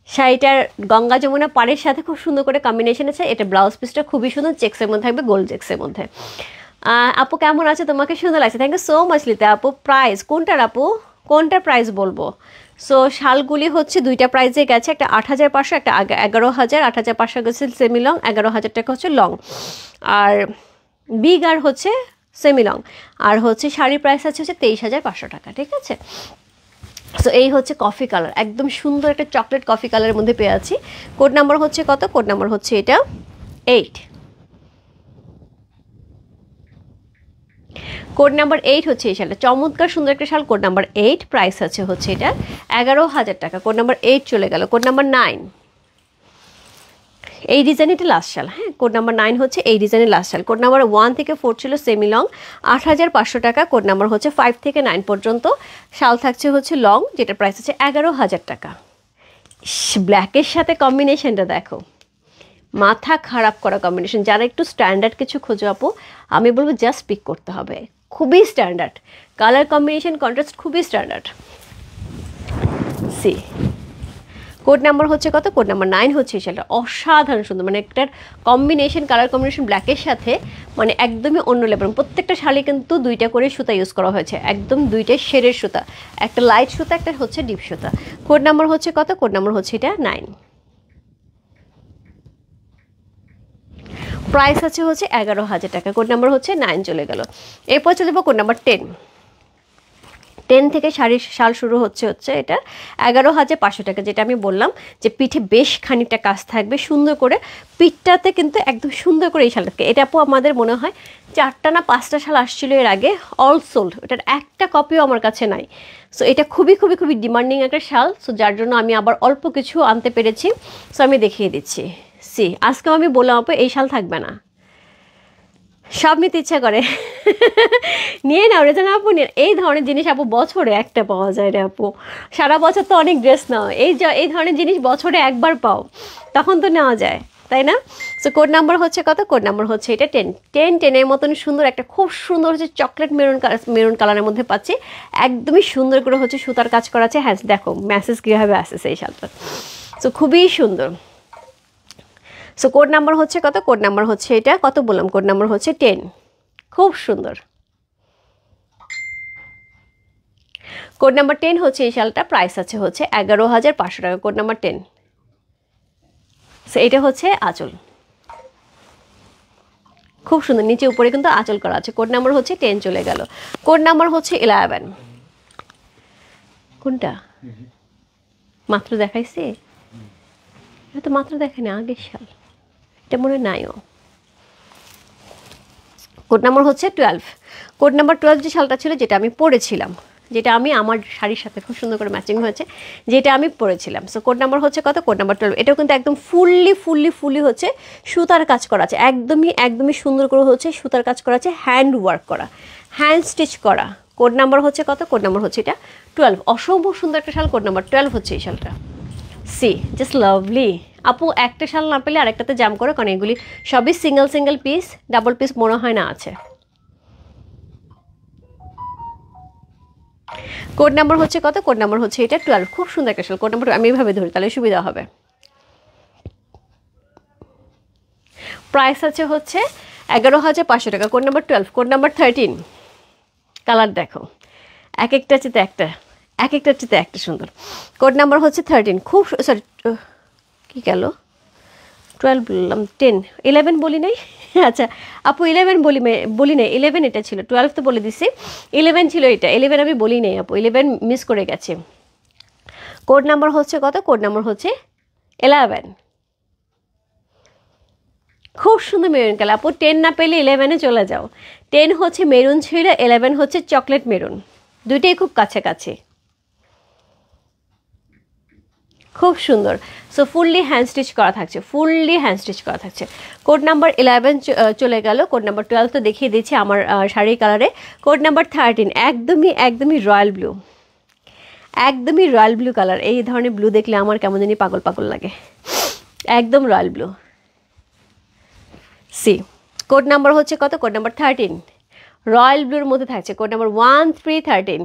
শাড়িটার গঙ্গা যমুনা পাড়ের সাথে খুব সুন্দর করে কম্বিনেশন আছে। এটা ব্লাউজ পিসটা খুবই সুন্দর, চেক্সের মধ্যে থাকবে, গোল্ড চেক্সের মধ্যে। আপু কেমন আছে? তোমাকে সুন্দর লাগছে, থ্যাংক ইউ সো মাচ লিতা আপু। প্রাইস কোনটার আপু, কোনটার প্রাইস বলবো? সো শালগুলি হচ্ছে দুইটা প্রাইজে গেছে, একটা 8,500, একটা 11,000। 8,500 গেছে সেমি লং, 11,000 টাকা হচ্ছে লং, আর বিগ আর হচ্ছে সেমি লং। আর হচ্ছে শাড়ির প্রাইস আছে হচ্ছে 23,500 টাকা, ঠিক আছে। সো এই হচ্ছে কফি কালার, একদম সুন্দর একটা চকলেট কফি কালারের মধ্যে পেয়ে আছি। কোড নাম্বার হচ্ছে কত? কোড নাম্বার হচ্ছে এটা 8। কোড নাম্বার 8 হচ্ছে এই শালটা, চমৎকার সুন্দর একটা শাল। কোড নাম্বার 8, প্রাইস আছে হচ্ছে এটা 11,000 টাকা। কোড নাম্বার 8 চলে গেল। কোড নাম্বার 9, এই ডিজাইন, এটা লাস্ট শাল, হ্যাঁ। কোড নাম্বার 9 হচ্ছে এই ডিজাইনের লাস্ট শাল। কোড নাম্বার 1 থেকে 4 ছিল সেমি লং, 8,500 টাকা। কোড নাম্বার হচ্ছে 5 থেকে 9 পর্যন্ত শাল থাকছে হচ্ছে লং, যেটা প্রাইস হচ্ছে 11,000 টাকা। ব্ল্যাকের সাথে কম্বিনেশনটা দেখো, মাথা খারাপ করা কম্বিনেশন। যারা একটু স্ট্যান্ডার্ড কিছু খোঁজো আপু, আমি বলবো জাস্ট পিক করতে হবে। খুবই স্ট্যান্ডার্ড কালার কম্বিনেশন, কন্ট্রাস্ট খুবই স্ট্যান্ডার্ড। সি কোড নাম্বার হচ্ছে কত? কোড নাম্বার 9 হচ্ছে এই শালটা, অসাধারণ সুন্দর, মানে একটার কম্বিনেশন, কালার কম্বিনেশন ব্ল্যাকের সাথে মানে একদমই অন্য লেভেল। প্রত্যেকটা শাড়ি কিন্তু দুইটা করে সুতা ইউজ করা হয়েছে, একদম দুইটাই শেডের সুতা, একটা লাইট সুতা, একটা হচ্ছে ডিপ সুতা। কোড নাম্বার হচ্ছে কত? কোড নাম্বার হচ্ছে এটা 9, প্রাইস আছে হচ্ছে 11,000 টাকা। কোড নাম্বার হচ্ছে 9 চলে গেল। এরপর চলে যাবো কোড নাম্বার 10। 10 থেকে শাল শুরু হচ্ছে এটা 11,500 টাকা, যেটা আমি বললাম যে পিঠে বেশ খানিকটা কাজ থাকবে সুন্দর করে, পিঠটাতে কিন্তু একদম সুন্দর করে এই শাল থাকে। এটা আপু আমাদের মনে হয় 4টা না 5টা শাল আসছিল এর আগে, অল সোল্ড, এটার একটা কপিও আমার কাছে নাই। সো এটা খুবই খুবই খুবই ডিমান্ডিং একটা শাল, সো যার জন্য আমি আবার অল্প কিছু আনতে পেরেছি। সো আমি দেখিয়ে দিচ্ছি। সি আজকেও আমি বললাম আপু এই শাল থাকবে না, সব নিতে ইচ্ছা করে নিয়ে নাও রেজানা আপু, নিয়ে এই ধরনের জিনিস আপু বছরে একটা পাওয়া যায় রে আপু, সারা বছর তো অনেক ড্রেস নাও, এই ধরনের জিনিস বছরে একবার পাও, তখন তো নেওয়া যায়, তাই না? সো কোড নাম্বার হচ্ছে কত? কোড নাম্বার হচ্ছে এটা 10। 10 মতন সুন্দর একটা, খুব সুন্দর হচ্ছে চকলেট মেরুন কালারের মধ্যে পাচ্ছি, একদমই সুন্দর করে হচ্ছে সুতার কাজ করা আছে। হ্যাঁ দেখো মেসেজ কীভাবে আসছে এই শালটা, সো খুবই সুন্দর। সো কোড নাম্বার হচ্ছে কত? কোড নাম্বার হচ্ছে এটা কত বললাম? কোড নাম্বার হচ্ছে 10, খুব সুন্দর। কোড নাম্বার 10 হচ্ছে এই শালটা, প্রাইস আছে হচ্ছে 11,500 টাকা। Code number 10। সো এটা হচ্ছে আঁচল, খুব সুন্দর, নিচে উপরে কিন্তু আঁচল করা আছে। কোড নাম্বার হচ্ছে 10 চলে গেল। কোড নাম্বার হচ্ছে 11। কোনটা মাত্র দেখাইছি? এটা তো মাত্র দেখায়নি, আগের শাল, এটা মনে নাইও। কোড নাম্বার হচ্ছে 12। কোড নাম্বার 12 যে শালটা ছিল, যেটা আমি পরেছিলাম, যেটা আমি আমার শাড়ির সাথে খুব সুন্দর করে ম্যাচিং হয়েছে, যেটা আমি পরেছিলাম। সো কোড নাম্বার হচ্ছে কত? Code number 12। এটাও কিন্তু একদম ফুললি হচ্ছে সুতার কাজ করা আছে, একদমই সুন্দর করে হচ্ছে সুতার কাজ করা আছে, হ্যান্ড ওয়ার্ক করা, হ্যান্ড স্টিচ করা। কোড নাম্বার হচ্ছে কত? কোড নাম্বার হচ্ছে এটা 12। অসম্ভব সুন্দর একটা শাল, কোড নাম্বার 12 হচ্ছে এই শালটা। সি জাস্ট লাভলি আপু, একটা শাল না পেলে আরেকটাতে জাম করে, কারণ এগুলি সবই সিঙ্গেল পিস, ডাবল পিস মনে হয় না আছে। কোড নাম্বার হচ্ছে কত? কোড নাম্বার হচ্ছে এটা 12। খুব সুন্দর একটা শাল। কোড নাম্বার আমি এইভাবে ধরি তাহলে সুবিধা হবে। প্রাইস আছে হচ্ছে 11,500 টাকা। Code number 12। Code number 13। Colour দেখো, এক একটার চেতে একটা সুন্দর। কোড নাম্বার হচ্ছে 13। খুব সরি, কি গেল 12 বললাম, 10 11 বলি নাই। আচ্ছা আপু 11 বলি নাই, 11 এটা ছিল, 12 তো বলে দিছি, 11 ছিল এটা, 11 আমি বলি নাই আপু, 11 মিস করে গেছে। কোড নাম্বার হচ্ছে কত? কোড নাম্বার হচ্ছে 11। খুব সুন্দর মেরুন কালার আপু, 10 না পেলে 11-এ চলে যাও। 10 হচ্ছে মেরুন ছিল, 11 হচ্ছে চকলেট মেরুন, দুইটাই খুব কাছাকাছি, খুব সুন্দর। সো ফুললি হ্যান্ড স্টিচ করা থাকছে। কোড নাম্বার 11 চলে গেল। কোড নাম্বার 12 তো দেখিয়ে দিচ্ছি আমার শাড়ির কালারে। কোড নাম্বার 13 একদমই রয়্যাল ব্লু কালার। এই ধরনের ব্লু দেখলে আমার কেমন জানি পাগল লাগে, একদম রয়্যাল ব্লু। সি কোড নাম্বার হচ্ছে কত? কোড নাম্বার 13, রয়্যাল ব্লুর মধ্যে থাকছে। Code number 1313।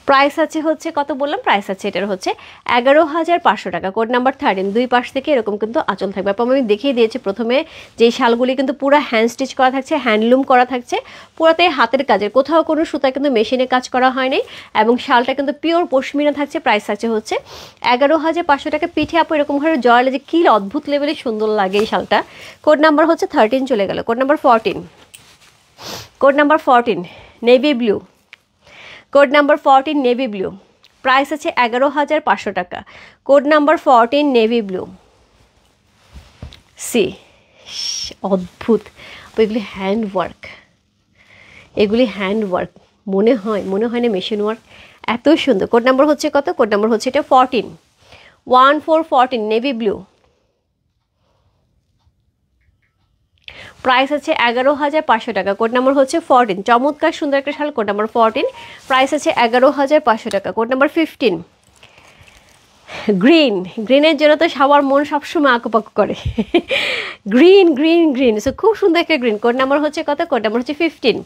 প্রাইস আছে হচ্ছে কত বললাম, প্রাইস আছে এটার হচ্ছে 11,500 টাকা। কোড নাম্বার 13, দুই পাশ থেকে এরকম কিন্তু আঁচল থাকবে। আপু আমি দেখিয়ে দিয়েছি প্রথমে যেই শালগুলি কিন্তু পুরো হ্যান্ড স্টিচ করা থাকছে, হ্যান্ডলুম করা থাকছে, পুরোটাই হাতের কাজের, কোথাও কোনো সুতা কিন্তু মেশিনে কাজ করা হয়নি, এবং শালটা কিন্তু পিওর পশমিনা থাকছে। প্রাইস থাকছে হচ্ছে 11,500 টাকা। পিঠে আপু এরকম ভাবে জড়ালে যে কী অদ্ভুত লেভেলে সুন্দর লাগে এই শালটা। কোড নাম্বার হচ্ছে 13 চলে গেল। Code number 14, code number 14 navy blue. Code number 14 navy blue, price আছে 11,500 টাকা। Code number 14 navy blue. সি অদ্ভুত, এগুলি হ্যান্ড ওয়ার্ক, এগুলি হ্যান্ড ওয়ার্ক, মনে হয় না মেশিন ওয়ার্ক, এত সুন্দর। কোড নাম্বার হচ্ছে কত, কোড নাম্বার হচ্ছে এটা 14, 14 নেভি ব্লু। প্রাইস আছে 11,500 টাকা। কোড নাম্বার হচ্ছে 14, চমৎকার সুন্দর একটা শাল। কোড নাম্বার 14, প্রাইস আছে 11,500 টাকা। Code number 15 green. গ্রিনের জন্য তো সবার মন সবসময় আঁকুপাকু করে। গ্রিন গ্রিন গ্রিন, সো খুব সুন্দর একটা গ্রিন। কোড নাম্বার হচ্ছে কত, কোড নাম্বার হচ্ছে 15।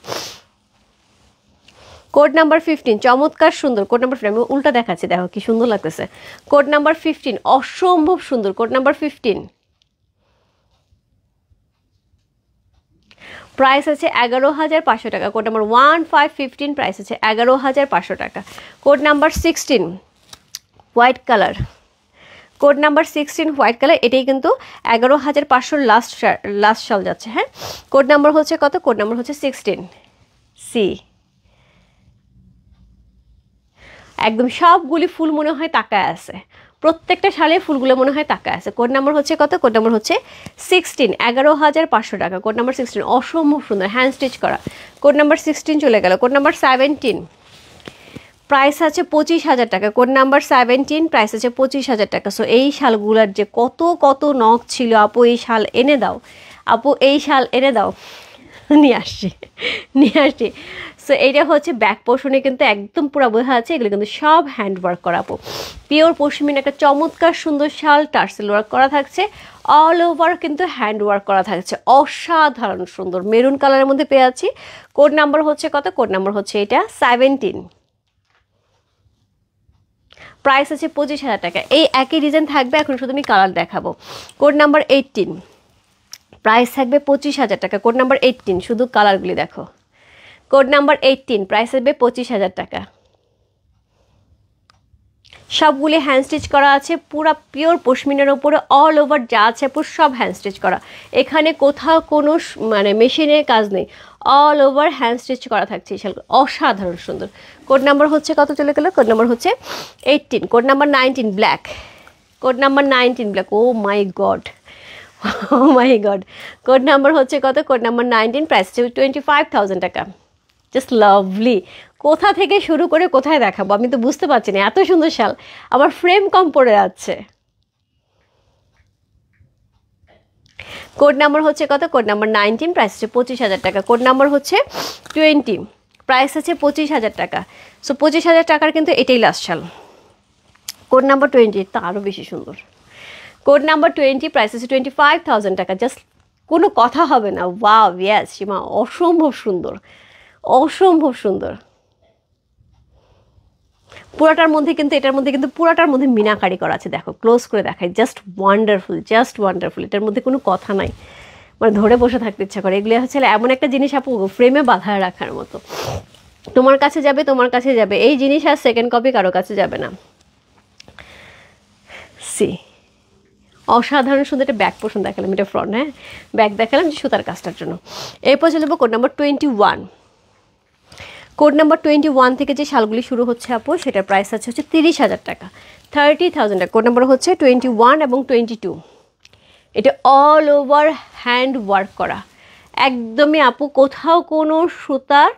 কোড নাম্বার 15 চমৎকার সুন্দর। কোড নাম্বার 15 আমি উল্টা দেখাচ্ছি, দেখো কি সুন্দর লাগতেছে। কোড নাম্বার 15 অসম্ভব সুন্দর। কোড নাম্বার 15, প্রাইস আছে 11,500 টাকা। কোড নাম্বার 1515, প্রাইস আছে 11,500 টাকা। Code number 16 white colour. Code number 16 white colour, এটাই কিন্তু 11,500 লাস্ট শাল যাচ্ছে। হ্যাঁ, কোড নাম্বার হচ্ছে কত, কোড নাম্বার হচ্ছে 16 সি। একদম সবগুলি ফুল মনে হয় তাকায় আছে, প্রত্যেকটা শালে ফুলগুলো মনে হয় তাকায় আছে। কোড নাম্বার হচ্ছে কত, কোড নাম্বার হচ্ছে 16, 11,500 টাকা। কোড নাম্বার 16 অসম্ভব সুন্দর, হ্যান্ড স্টিচ করা। কোড নাম্বার 16 চলে গেল। কোড নাম্বার 17, প্রাইস আছে 25,000 টাকা। কোড নাম্বার 17, প্রাইস আছে 25,000 টাকা। সো এই শালগুলার যে কত কত নখ ছিল, আপু এই শাল এনে দাও, আপু এই শাল এনে দাও, নিয়ে আসছি। সো এইটা হচ্ছে ব্যাক পোর্শনে কিন্তু একদম পুরো বোঝা আছে, এগুলো কিন্তু সব হ্যান্ড ওয়ার্ক করা আপু, পিওর পশমিন একটা চমৎকার সুন্দর শাল, টার্সেল ওয়ার্ক করা থাকছে, অল ওভার কিন্তু হ্যান্ড ওয়ার্ক করা থাকছে, অসাধারণ সুন্দর মেরুন কালারের মধ্যে পেয়ে আছি। কোড নাম্বার হচ্ছে কত, কোড নাম্বার হচ্ছে এটা 17, প্রাইস আছে 25,000 টাকা। এই একই ডিজাইন থাকবে, এখন শুধু আমি কালার দেখাবো। কোড নাম্বার 18, প্রাইস থাকবে 25,000 টাকা। কোড নাম্বার 18, শুধু কালারগুলি দেখো। কোড নাম্বার 18, প্রাইস থাকবে 25,000 টাকা। সবগুলি হ্যান্ড স্টিচ করা আছে, পুরো পিওর পশমিনের ওপরে অল ওভার যা আছে পুরো সব হ্যান্ড স্টিচ করা, এখানে কোথাও কোনো মানে মেশিনের কাজ নেই, অল ওভার হ্যান্ড স্টিচ করা থাকছে এই শালগুলো, অসাধারণ সুন্দর। কোড নাম্বার হচ্ছে কত চলে গেল, কোড নাম্বার হচ্ছে 18। Code number 19 black. Code number 19 black, oh my god, oh my god. Code number হচ্ছে কত, কোড নাম্বার 19, প্রাইস 25,000 টাকা। Just lovely. কোথা থেকে শুরু করে কোথায় দেখাবো আমি তো বুঝতে পারছি না, এত সুন্দর শাল, আবার ফ্রেম কম পড়ে যাচ্ছে। কোড নাম্বার হচ্ছে কত, কোড নাম্বার 19, প্রাইস হচ্ছে 25,000 টাকা। কোড নাম্বার হচ্ছে 20, প্রাইস আছে 25,000 টাকা। সো 25,000 টাকার কিন্তু এটাই লাস্ট শাল। কোড নাম্বার 20 তা আরও বেশি সুন্দর। কোড নাম্বার 20, প্রাইস আছে 25,000 টাকা। জাস্ট কোনো কথা হবে না, ওয়াও ইয়েস সীমা, অসম্ভব সুন্দর, অসম্ভব সুন্দর। পুরাটার মধ্যে কিন্তু, এটার মধ্যে কিন্তু পুরাটার মধ্যে মিনাকারি করা আছে, দেখো ক্লোজ করে দেখাই, জাস্ট ওয়ান্ডারফুল, জাস্ট ওয়ান্ডারফুল। এটার মধ্যে কোনো কথা নাই, মানে ধরে বসে থাকতে ইচ্ছা করে। এগুলো হচ্ছে এমন একটা জিনিস আপু ফ্রেমে বাঁধায় রাখার মতো, তোমার কাছে যাবে, তোমার কাছে যাবে, এই জিনিস আর সেকেন্ড কপি কারো কাছে যাবে না। সি অসাধারণ সুন্দর একটা ব্যাক পোর্শন দেখালাম, এটা ফ্রন্ট, হ্যাঁ ব্যাক দেখালাম যে সুতার কাজটার জন্য। এরপর চলে যাবো কোড নাম্বার 21। কোড নাম্বার 21 থেকে যে শালগুলি শুরু হচ্ছে আপু, সেটার প্রাইস আছে হচ্ছে 30,000 টাকা, 30,000 টাকা। কোড নাম্বার হচ্ছে 21 এবং 22। এটা অল ওভার হ্যান্ড ওয়ার্ক করা, একদমই আপু কোথাও কোনো সুতার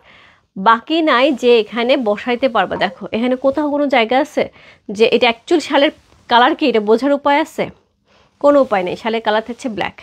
বাকি নাই যে এখানে বসাইতে পারবা। দেখো এখানে কোথাও কোনো জায়গা আছে যে এটা অ্যাকচুয়াল শালের কালার কি, এটা বোঝার উপায় আছে? কোনো উপায় নেই। শালের কালার থাকছে ব্ল্যাক।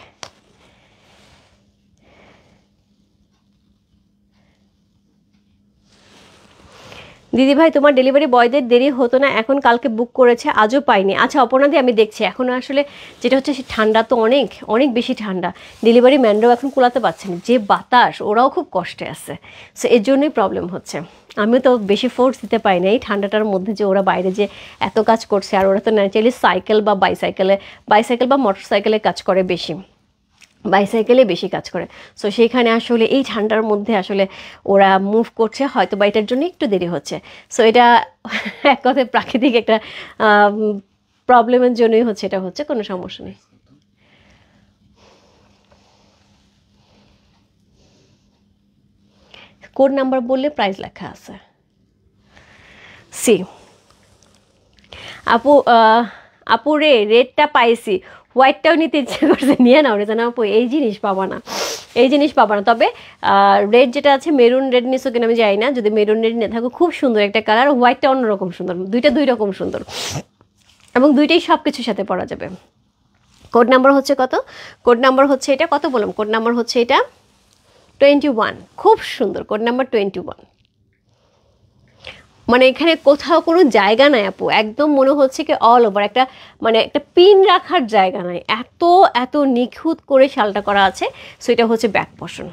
দিদি ভাই তোমার ডেলিভারি বয়দের দেরি হতো না, এখন কালকে বুক করেছে আজও পাইনি। আচ্ছা অপর্ণাদি আমি দেখছি এখন আসলে যেটা হচ্ছে সে ঠান্ডা তো অনেক অনেক বেশি ঠান্ডা, ডেলিভারি ম্যানরাও এখন কুলাতে পারছে না, যে বাতাস ওরাও খুব কষ্টে আছে, সো এর জন্যই প্রবলেম হচ্ছে। আমিও তো বেশি ফোর্স দিতে পারি না এই ঠান্ডাটার মধ্যে যে ওরা বাইরে যে এত কাজ করছে, আর ওরা তো ন্যাচারালি সাইকেল বা বাইসাইকেল বা মোটর সাইকেলে কাজ করে বেশি, বাইসাইকেলে বেশি কাজ করে। সো সেইখানে আসলে এই ঠান্ডার মধ্যে আসলে ওরা মুভ করছে, হয়তো বা এটার জন্য একটু দেরি হচ্ছে। সো এটা এক কথায় প্রাকৃতিক একটা প্রবলেমের জন্যই হচ্ছে, এটা হচ্ছে, কোনো সমস্যা নেই। কোড নাম্বার বললে প্রাইস লেখা আছে। সি আপু আপু রে রেডটা পাইছি, হোয়াইটটাও নিতে ইচ্ছে করছে, নিয়ে নাও রে জানা আপু, এই জিনিস পাবা না, এই জিনিস পাবা না। তবে রেড যেটা আছে মেরুন রেড নিছো কিনা আমি জানি না, যদি মেরুন রেড নিয়ে থাকো খুব সুন্দর একটা কালার, হোয়াইটটা অন্যরকম সুন্দর, দুইটা দুই রকম সুন্দর এবং দুইটাই সব কিছুর সাথে পরা যাবে। কোড নাম্বার হচ্ছে কত? কোড নাম্বার হচ্ছে এটা, কত বললাম, কোড নাম্বার হচ্ছে এটা 21, খুব সুন্দর কোড নাম্বার 21। মানে এখানে কোথাও কোনো জায়গা নাই আপু, একদম মনে হচ্ছে কি অল ওভার একটা, মানে একটা পিন রাখার জায়গা নাই, এত এত নিখুঁত করে শালটা করা আছে। সো এটা হচ্ছে back portion,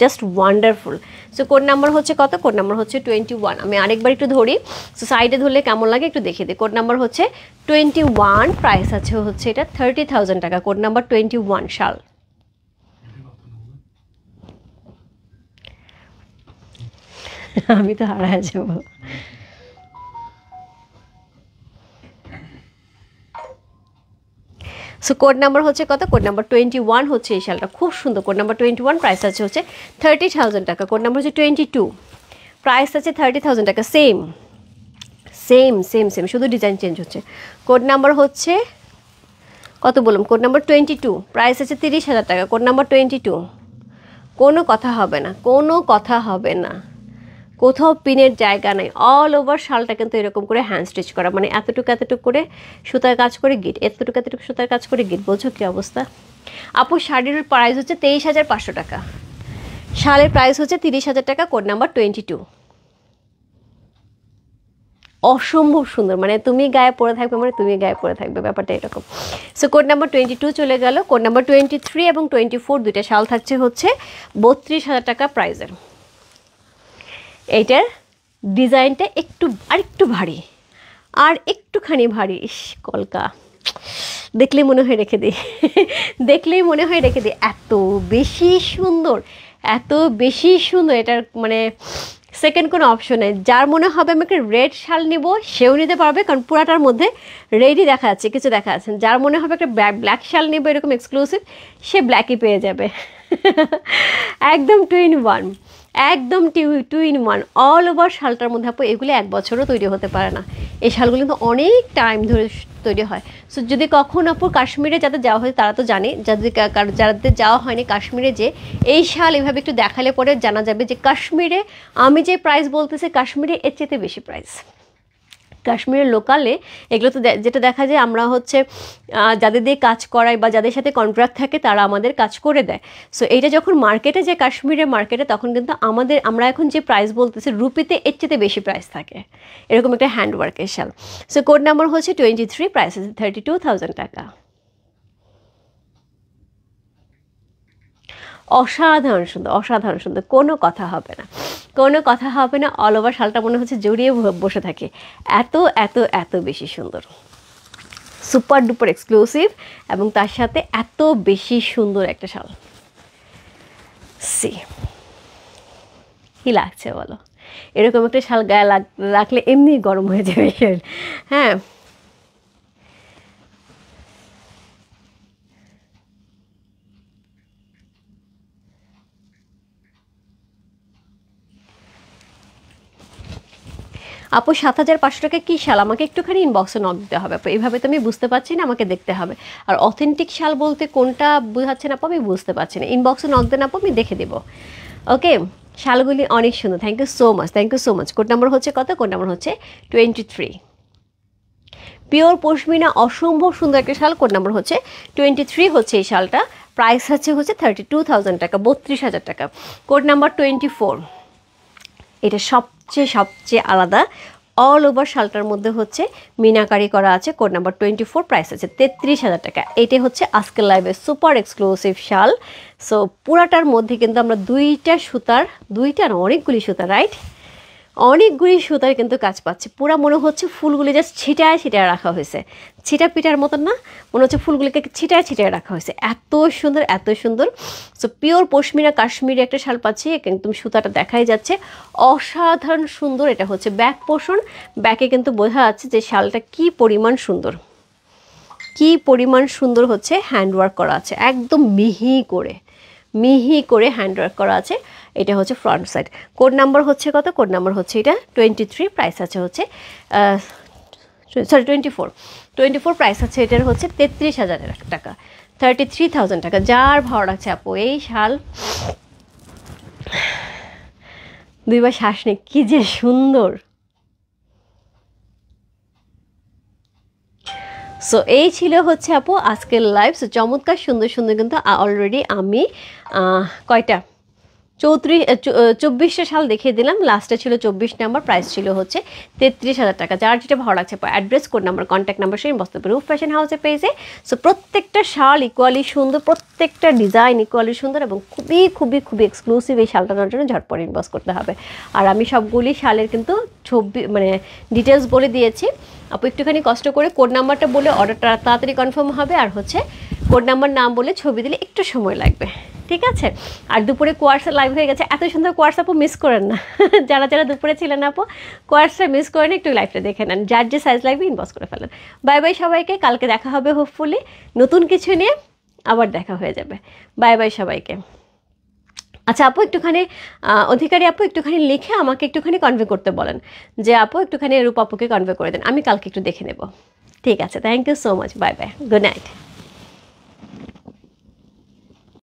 just wonderful. So code number হচ্ছে কত? কোড নাম্বার হচ্ছে 21। আমি আরেকবার একটু ধরি, সো সাইডে ধরলে কেমন লাগে একটু দেখিয়ে দিই। কোড নাম্বার হচ্ছে 21, প্রাইস আছে হচ্ছে এটা 30,000 টাকা। কোড নাম্বার 21 শাল। আমি তো হারায় যাবো। সো কোড নাম্বার হচ্ছে কত? কোড নাম্বার 21 হচ্ছে এই শালটা, খুব সুন্দর। কোড নাম্বার 21, প্রাইস আছে হচ্ছে 30,000 টাকা। কোড নাম্বার হচ্ছে 22, প্রাইস আছে 30,000 টাকা। সেম সেম সেম সেম, শুধু ডিজাইন চেঞ্জ হচ্ছে। কোড নাম্বার হচ্ছে কত বললাম? কোড নাম্বার 22, প্রাইস আছে 30,000 টাকা। কোড নাম্বার 22, কোনো কথা হবে না, কোনো কথা হবে না, কোথাও পিনের জায়গা নেই, অল ওভার শালটা কিন্তু এরকম করে হ্যান্ড স্টিচ করা, মানে এতটুকু এতটুকু করে সুতার কাজ করে গিট, এতটুকু এতটুকু সুতার কাজ করে গিট। বোঝো কী অবস্থা? আপু শাড়ির প্রাইস হচ্ছে 23,500 টাকা, শালের প্রাইস হচ্ছে 30,000 টাকা। কোড নাম্বার 22, অসম্ভব সুন্দর, মানে তুমি গায়ে পরে থাকবে, মানে তুমি গায়ে পরে থাকবে, ব্যাপারটা এরকম। সো কোড নাম্বার 22 চলে গেল। কোড নাম্বার 23 এবং 24 দুইটা শাল থাকছে হচ্ছে 32,000 টাকা প্রাইজের। এইটার ডিজাইনটা একটু আরেকটু ভারী, আর একটুখানি ভারী। ইস কলকা, দেখলেই মনে হয় রেখে দিই, দেখলেই মনে হয় রেখে দিই, এত বেশি সুন্দর, এত বেশি সুন্দর। এটার মানে সেকেন্ড কোনো অপশন নেই। যার মনে হবে আমি একটা রেড শাল নিব সেও নিতে পারবে, কারণ পুরাটার মধ্যে রেডই দেখা যাচ্ছে, কিছু দেখা যাচ্ছে। যার মনে হবে একটা ব্ল্যাক শাল নিব এরকম এক্সক্লুসিভ, সে ব্ল্যাকই পেয়ে যাবে। একদম 2 in 1, একদম 2 in 1 অল ওভার শালটার মধ্যে। আপু এগুলো 1 বছরও তৈরি হতে পারে না, এই শালগুলো কিন্তু অনেক টাইম ধরে তৈরি হয়। সো যদি কখন আপু কাশ্মীরে যাদের যাওয়া হয় তারা তো জানে, যাদের যাওয়া হয়নি কাশ্মীরে, যে এই শাল এভাবে একটু দেখালে পরে জানা যাবে যে কাশ্মীরে আমি যে প্রাইস বলতেছি কাশ্মীরে এর চেয়ে বেশি প্রাইস। কাশ্মীরের লোকালে এগুলো তো যেটা দেখা যায়, আমরা হচ্ছে যাদের দিয়ে কাজ করাই বা যাদের সাথে কন্ট্রাক্ট থাকে তারা আমাদের কাজ করে দেয়। সো এইটা যখন মার্কেটে যে কাশ্মীরের মার্কেটে, তখন কিন্তু আমরা এখন যে প্রাইস বলতেছি রুপিতে এর চেয়ে বেশি প্রাইস থাকে, এরকম একটা হ্যান্ডওয়ার্কের শাল। সো কোড নাম্বার হচ্ছে 23, প্রাইস আছে 32,000 টাকা। অসাধারণ সুন্দর, অসাধারণ সুন্দর, কোনো কথা হবে না, কোনো কথা হবে না। অল ওভার শালটা মনে হচ্ছে জড়িয়ে বসে থাকে, এত এত এত বেশি সুন্দর, সুপার ডুপার এক্সক্লুসিভ, এবং তার সাথে এত বেশি সুন্দর একটা শাল। সি কি লাগছে বলো? এরকম একটা শাল গায়ে রাখলে এমনি গরম হয়ে যাবে। হ্যাঁ, আপু 7,500 টাকা কী শাল? আমাকে একটুখানি ইনবক্সে নক দিতে হবে আপু, এইভাবে তো আমি বুঝতে পারছি না, আমাকে দেখতে হবে। আর অথেন্টিক শাল বলতে কোনটা বোঝাচ্ছে না আপু, আমি বুঝতে পারছি না। ইনবক্সে নক দেন আপু, আমি দেখে দেবো। ওকে, শালগুলি অনেক সুন্দর, thank you so much, thank you so much. Code number হচ্ছে কত? কোড নাম্বার হচ্ছে 23, পিওর পশমিনা, অসম্ভব সুন্দর একটা শাল। কোড নাম্বার হচ্ছে 23 হচ্ছে এই শালটা, প্রাইস হচ্ছে 32,000 টাকা, 32,000 টাকা। কোড নাম্বার 24, এটা সব সবচেয়ে আলাদা। অল ওভার শালটার মধ্যে হচ্ছে মিনাকারি করা আছে, কোড নাম্বার 24, প্রাইস আছে 33,000 টাকা। এটাই হচ্ছে আজকের লাইভে সুপার এক্সক্লুসিভ শাল। সো পুরাটার মধ্যে কিন্তু আমরা অনেকগুলি সুতা, রাইট, অনেকগুলি সুতার কিন্তু কাজ পাচ্ছে। পুরা মনে হচ্ছে ফুলগুলি জাস্ট ছিটায় ছিটায় রাখা হয়েছে, ছিটা পিটার মতন না, মনে হচ্ছে ফুলগুলিকে ছিটায় ছিটায় রাখা হয়েছে, এত সুন্দর এত সুন্দর। সো পিওর পশমিনা কাশ্মীরি একটা শাল পাচ্ছি, একদম সুতাটা দেখাই যাচ্ছে অসাধারণ সুন্দর। এটা হচ্ছে ব্যাক পোর্শন, ব্যাকে কিন্তু বোঝা যাচ্ছে যে শালটা কি পরিমাণ সুন্দর, কি পরিমাণ সুন্দর হচ্ছে হ্যান্ডওয়ার্ক করা আছে, একদম মিহি করে হ্যান্ডওয়ার্ক করা আছে। এটা হচ্ছে ফ্রন্ট সাইড। কোড নাম্বার হচ্ছে কত? কোড নাম্বার হচ্ছে এটা 23, প্রাইস আছে হচ্ছে 24, প্রাইস আছে এটার হচ্ছে 33,000 টাকা, 33,000 টাকা। যার ভালো লাগছে আপু এই শাল, দুইবার শ্বাস নেই, কি যে সুন্দর। সো এই ছিল হচ্ছে আপু আজকের লাইভ। সো চমৎকার সুন্দর সুন্দর কিন্তু অলরেডি আমি কয়টা 24টা শাল দেখিয়ে দিলাম, লাস্টে ছিল 24 নাম্বার, প্রাইস ছিল হচ্ছে 33,000 টাকা। যার যেটা ভালো লাগছে address, code number, contact number সেই বস্তুপুর রূপ ফ্যাশন হাউসে পেয়েছে। সো প্রত্যেকটা শাল ইকুয়ালি সুন্দর, প্রত্যেকটা ডিজাইন ইকুয়ালি সুন্দর এবং খুবই খুবই খুবই এক্সক্লুসিভ। এই শালটার জন্য ঝটপট ইনবক্স করতে হবে। আর আমি সবগুলি শালের কিন্তু ডিটেলস বলে দিয়েছি। আপু একটুখানি কষ্ট করে কোড নাম্বারটা বলে অর্ডারটা তাড়াতাড়ি কনফার্ম হবে, আর হচ্ছে কোড নাম্বার নাম বলে ছবি দিলে একটু সময় লাগবে, ঠিক আছে? আর দুপুরে কোয়ার্সের লাইভ হয়ে গেছে, এত সুন্দর কোয়ার্স আপু মিস করেন না। যারা যারা দুপুরে ছিলেন আপু কোয়ার্সটা মিস করেন, একটু লাইভটা দেখে নেন, যার যে সাইজ লাগবে ইনবক্স করে ফেলেন। বাই বাই সবাইকে, কালকে দেখা হবে হোপফুলি নতুন কিছু নিয়ে, আবার দেখা হয়ে যাবে। বাই বাই সবাইকে। আচ্ছা আপু একটুখানি অধিকারী আপু একটুখানি লিখে আমাকে একটুখানি কনভে করতে বলেন, যে আপু একটুখানি রূপ আপুকে কনভে করে দেন, আমি কালকে একটু দেখে নেব। ঠিক আছে, thank you so much, bye bye, good night.